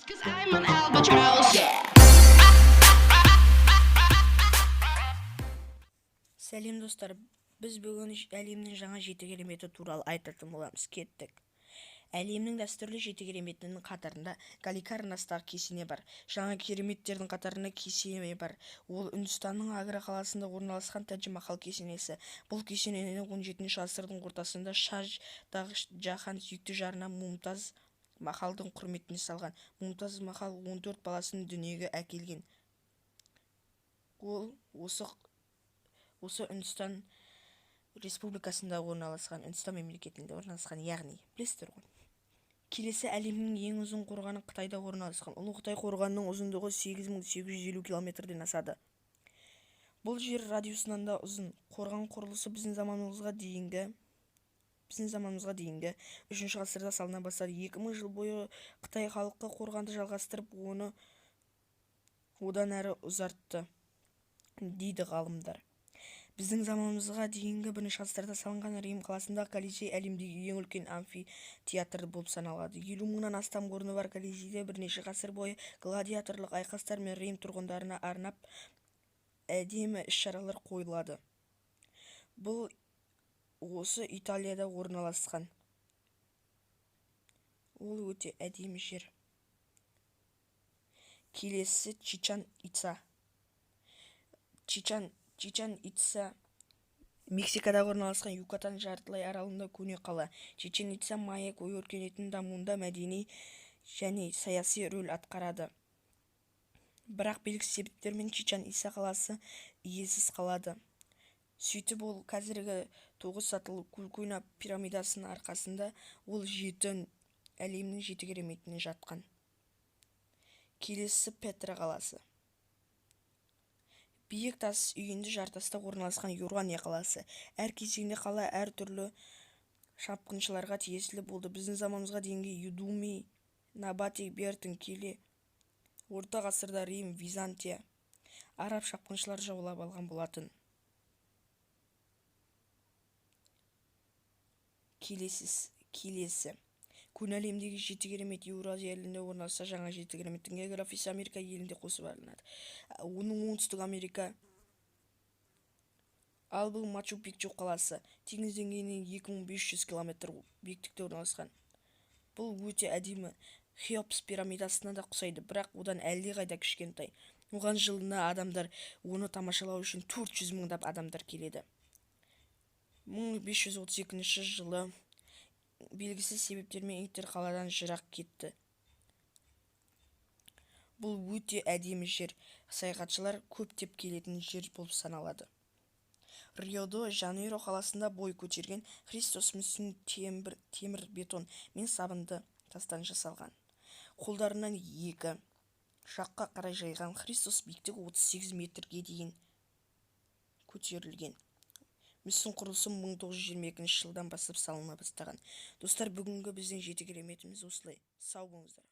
'Cause I'm an albatross. Сәлем достар, біз бүгін әлемнің жаңа жеті кереметі туралы айтатын боламыз. Кеттік. Әлемнің дәстүрлі жеті кереметінің қатарында Галикарнастағы кесене бар. Жаңа кереметтердің қатарында кесене бар. Ол Үндістанның Агра қаласында орналасқан Тадж-Махал кесенесі. Бұл кесенені 17 ғасырдың ортасында Шахджаһан жаһан сүйікті жарына Мумтаз Махалдың құрметіне салған. Мумтаз Махал 14 баласын дүниеге әкелген. Ол осы Үндістан республикасында орналасқан, Үндістан мемлекетінде орналасқан, яғни білесіздер ғой. Келесі әлемнің ең ұзын қорғаны Қытайда орналасқан. Ұлы Қытай қорғанының ұзындығы 8850 километрден асады. Бұл жер радиусынан да ұзын. Қорған құрылысы біздің заманымызға дейінгі 3 ғасырда салына бастады. 2000 жыл бойы Қытай халқы қорғанды жалғастырып, оны одан әрі ұзартты, дейді ғалымдар. Біздің заманымызға дейінгі 1 ғасырда салынған Рим қаласындағы Колизей әлемдегі ең үлкен амфитеатр болып саналады. 50 мыңнан астам орны бар Колизейде бірнеше ғасыр бойы гладиаторлық айқастар мен Рим тұрғындарына арнап әдемі іс-шаралар қойылады. Бұл осы Италияда орналасқан. Ол өте әдемі жер. Келесі Чичен Итса. Чичен Итса Мексикада орналасқан Юкатан жартылай аралында көне қала. Чичен Итса майя өркениетінің дамуында мәдени және саяси рөл атқарады. Бірақ белгісіз себептермен Чичен Итса қаласы иесіз қалады. Сөйтіп ол қазіргі 9 сатылы Кулкуна пирамидасының арқасында ол әлемнің 7 кереметіне жатқан. Келесі Петра қаласы. Биік тас үйінді жартаста орналасқан Юрания қаласы. Әр кезеңде қала әр түрлі шапқыншыларға тиесілі болды. Біздің заманымызға дейінгі Юдуми, Набати, Бертін келе. Орта ғасырда Рим, Византия, араб шапқыншылар жаулап алған болатын. Келесі көне әлемдегі 7 керемет Еуразия елінде орналасса, жаңа 7 кереметтің географиясы Америка елінде қосып алынады. Оның оңтүстік Америка. Ал бұл Мачу-Пикчу қаласы. Теңіз деңгейінен 2500 км биіктікте орналасқан. Бұл өте әдемі. Хеопс пирамидасына да ұқсайды, бірақ одан әлдеқайда кішкентай. Оған жылына адамдар оны тамашалау үшін 400 мыңдап адамдар келеді. 1532 жылы белгісіз себептермен иттер қаладан жырақ кетті. Бұл өте әдемі жер. Саяхатшылар көптеп келетін жер болып саналады. Рио-де-Жанейро қаласында бой көтерген Христос мүсіні темір бетон мен сабынды тастан жасалған. Қолдарынан 2 жаққа қарай жайған Христос биіктігі 38 метрге дейін көтерілген. Мүсін құрылысы 1922 жылдан бастап салына бастаған. Достар, бүгінгі біздің 7 кереметіміз осылай. Сау болыңыздар.